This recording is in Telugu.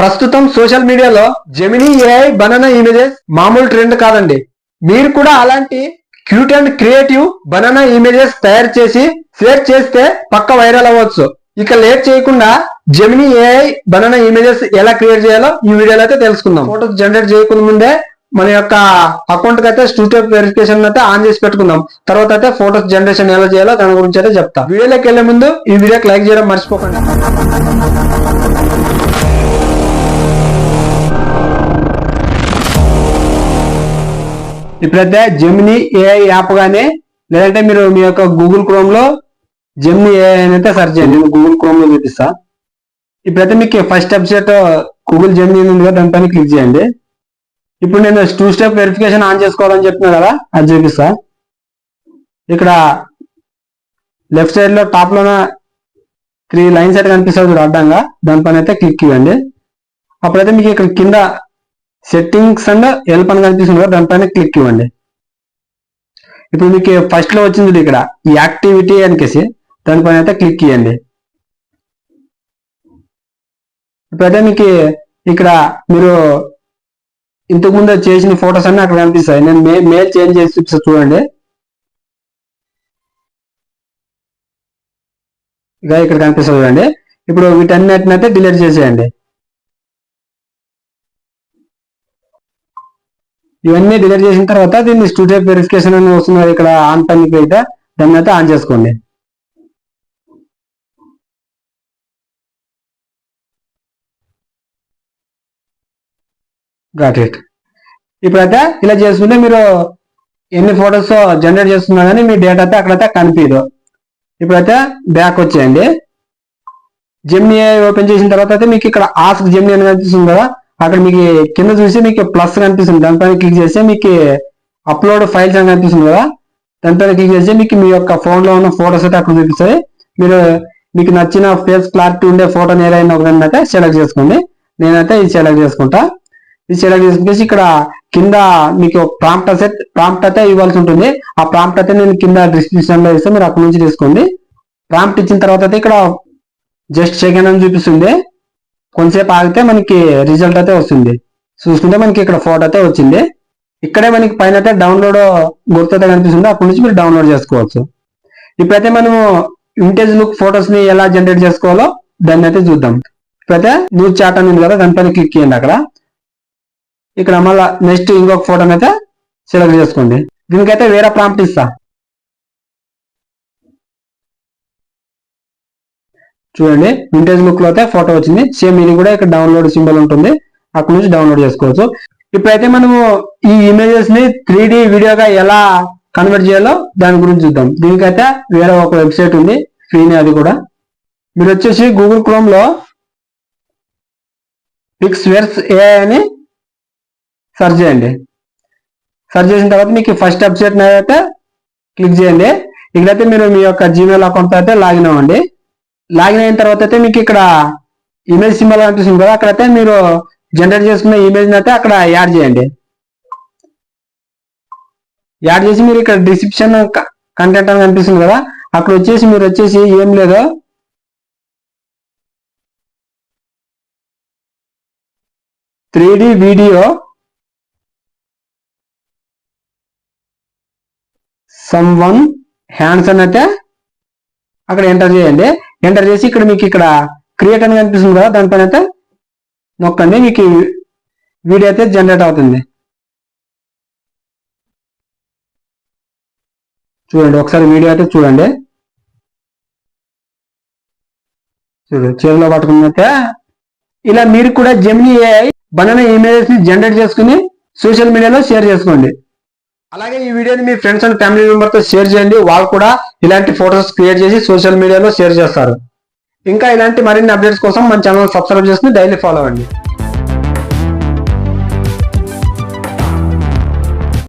ప్రస్తుతం సోషల్ మీడియాలో జెమినీ ఏఐ బనానా ఇమేజెస్ మామూలు ట్రెండ్ కాదండి. మీరు కూడా అలాంటి cute and creative banana images తయారు చేసి షేర్ చేస్తే పక్క వైరల్ అవ్వచ్చు. ఇక లేట్ చేయకుండా జెమినీ ఏఐ బనానా ఇమేజెస్ ఎలా క్రియేట్ చేయాలో ఈ వీడియోలో అయితే తెలుసుకుందాం. ఫోటోస్ జనరేట్ చేయకుండా ముందే మన యొక్క అకౌంట్ కి అయితే టూ స్టెప్ వెరిఫికేషన్ అయితే ఆన్ చేసి పెట్టుకుందాం. తర్వాత అయితే ఫోటోస్ జనరేషన్ ఎలా చేయాలో దాని గురించి అయితే చెప్తా. వీడియోలోకి వెళ్లే ముందు ఈ వీడియోకి లైక్ చేయడం మర్చిపోకండి. ఇప్పుడైతే జెమినీ ఏఐ యాప్ గానే లేదంటే మీరు మీ యొక్క గూగుల్ క్రోమ్ లో జెమినీ ఏఐ అని అయితే సెర్చ్ చేయండి. నేను గూగుల్ క్రోమ్ లో చూపిస్తా. ఇప్పుడైతే మీకు ఫస్ట్ వెబ్సైట్ గూగుల్ జెమినీ ఉంది కదా, దానిపైన క్లిక్ చేయండి. ఇప్పుడు నేను టూ స్టెప్ వెరిఫికేషన్ ఆన్ చేసుకోవాలని చెప్తున్నా కదా, అది చూపిస్తా. ఇక్కడ లెఫ్ట్ సైడ్ లో టాప్ లోన 3 లైన్స్ అయితే కనిపిస్తుంది అడ్డంగా, దానిపైన అయితే క్లిక్ ఇవ్వండి. అప్పుడైతే మీకు ఇక్కడ కింద సెట్టింగ్స్ అండ్ హెల్ప్ అని కనిపిస్తుంది కదా, దానిపైన క్లిక్ ఇవ్వండి. ఇప్పుడు మీకు ఫస్ట్ లో వచ్చింది ఇక్కడ ఈ యాక్టివిటీ అనికేసి, దానిపైన అయితే క్లిక్ ఇవ్వండి. ఇప్పుడైతే మీకు ఇక్కడ మీరు ఇంతకు ముందు చేసిన ఫొటోస్ అన్ని అక్కడ కనిపిస్తాయి. నేను మేల్ చేంజ్ చేసి చూపిస్తా చూడండి. ఇక ఇక్కడ కనిపిస్తుంది చూడండి. ఇప్పుడు వీటన్నిటినైతే డిలీట్ చేసేయండి. ఇవన్నీ డిలీట్ చేసిన తర్వాత దీన్ని టూ స్టెప్ వెరిఫికేషన్ అని వస్తున్నారు ఇక్కడ ఆన్ పనికి అయితే, దాన్ని అయితే ఆన్ చేసుకోండి. Got it. ఇప్పుడైతే ఇలా చేసుకుంటే మీరు ఎన్ని ఫొటోస్ జనరేట్ చేస్తున్నా కానీ మీ డేటా అయితే అక్కడైతే కనిపించదు. ఇప్పుడైతే బ్యాక్ వచ్చేయండి. జెమినీ ఓపెన్ చేసిన తర్వాత అయితే మీకు ఇక్కడ ఆస్క్ జెమినీ అని కనిపిస్తుంది కదా, అక్కడ మీకు కింద చూసి మీకు ప్లస్ కనిపిస్తుంది, దానిపైన క్లిక్ చేస్తే మీకు అప్లోడ్ ఫైల్స్ అని కనిపిస్తుంది కదా, దానిపైన క్లిక్ చేస్తే మీకు మీ యొక్క ఫోన్ లో ఉన్న ఫొటోస్ అయితే అక్కడ చూపిస్తాయి. మీరు మీకు నచ్చిన ఫేస్ క్లారిటీ ఉండే ఫోటోని ఏదైనా ఒకదాన్ని అయితే సెలెక్ట్ చేసుకోండి. నేనైతే ఇది సెలెక్ట్ చేసుకుంటా. ఇది సెలెక్ట్ చేసుకునేసి ఇక్కడ కింద మీకు ప్రాంప్ట్ అయితే ఇవ్వాల్సి ఉంటుంది. ఆ ప్రాంప్ట్ అయితే నేను కింద డిస్క్రిప్షన్ లో ఇస్తే మీరు అక్కడ నుంచి తీసుకోండి. ప్రాంప్ట్ ఇచ్చిన తర్వాత అయితే ఇక్కడ జస్ట్ సెకండ్ అని చూపిస్తుంది. కొంతసేపు ఆగితే మనకి రిజల్ట్ అయితే వస్తుంది. చూసుకుంటే మనకి ఇక్కడ ఫోటో అయితే వచ్చింది. ఇక్కడే మనకి పైన అయితే డౌన్లోడ్ గుర్తు అయితే కనిపిస్తుంది, అక్కడి నుంచి మీరు డౌన్లోడ్ చేసుకోవచ్చు. ఇప్పుడైతే మనము వింటేజ్ లుక్ ఫొటోస్ ని ఎలా జనరేట్ చేసుకోవాలో దాన్ని అయితే చూద్దాం. ఇప్పుడైతే న్యూస్ చాట్ అని ఉంది కదా, దానిపైన క్లిక్ చేయండి. అక్కడ ఇక్కడ మళ్ళీ నెక్స్ట్ ఇంకొక ఫోటోని అయితే సెలెక్ట్ చేసుకోండి. దీనికైతే వేరే ప్రాంప్ట్ ఇస్తా. చూడండి, వింటేజ్ లుక్ లో అయితే ఫోటో వచ్చింది. సేమ్ ఇది కూడా ఇక్కడ డౌన్లోడ్ సింబల్ ఉంటుంది, అక్కడ నుంచి డౌన్లోడ్ చేసుకోవచ్చు. ఇప్పుడైతే మనము ఈ ఇమేజెస్ ని 3D వీడియోగా ఎలా కన్వర్ట్ చేయాలో దాని గురించి చూద్దాం. దీనికైతే వేరే ఒక వెబ్సైట్ ఉంది ఫ్రీనే, అది కూడా. మీరు వచ్చేసి గూగుల్ క్రోమ్ లో పిక్స్వర్స్ ఏఐ అని సెర్చ్ చేయండి. సెర్చ్ చేసిన తర్వాత మీకు ఫస్ట్ వెబ్సైట్ అయితే క్లిక్ చేయండి. ఇక్కడైతే మీరు మీ యొక్క జీమెయిల్ అకౌంట్ అయితే లాగిన్ అవ్వండి. లాగిన్ అయిన తర్వాత అయితే మీకు ఇక్కడ ఇమేజ్ సింబల్ కనిపిస్తుంది కదా, అక్కడైతే మీరు జనరేట్ చేసుకున్న ఇమేజ్ అయితే అక్కడ యాడ్ చేయండి. యాడ్ చేసి మీరు ఇక్కడ డిస్క్రిప్షన్ కంటెంట్ అని కనిపిస్తుంది కదా, అక్కడ వచ్చేసి మీరు వచ్చేసి ఏం లేదు, '3D వీడియో సమ్వన్ హ్యాండ్స్ అని అయితే అక్కడ ఎంటర్ చేయండి. ఎంటర్ చేసి ఇక్కడ మీకు ఇక్కడ క్రియేట్ అని కనిపిస్తుంది కదా, దానిపైన అయితే నొక్కండి. మీకు వీడియో అయితే జనరేట్ అవుతుంది. చూడండి, ఒకసారి వీడియో అయితే చూడండి. చేతిలో పట్టుకున్నట్టే ఇలా మీరు కూడా జెమినీ ఏఐ బనానా ఇమేజెస్ ని జనరేట్ చేసుకుని సోషల్ మీడియాలో షేర్ చేసుకోండి. అలాగే ఈ వీడియోని మీ ఫ్రెండ్స్ అండ్ ఫ్యామిలీ మెంబర్ తో షేర్ చేయండి. వాళ్ళు కూడా ఇలాంటి ఫొటోస్ క్రియేట్ చేసి సోషల్ మీడియాలో షేర్ చేస్తారు. ఇంకా ఇలాంటి మరిన్ని అప్డేట్స్ కోసం మన ఛానల్ సబ్స్క్రైబ్ చేసుకుని డైలీ ఫాలో అవ్వండి.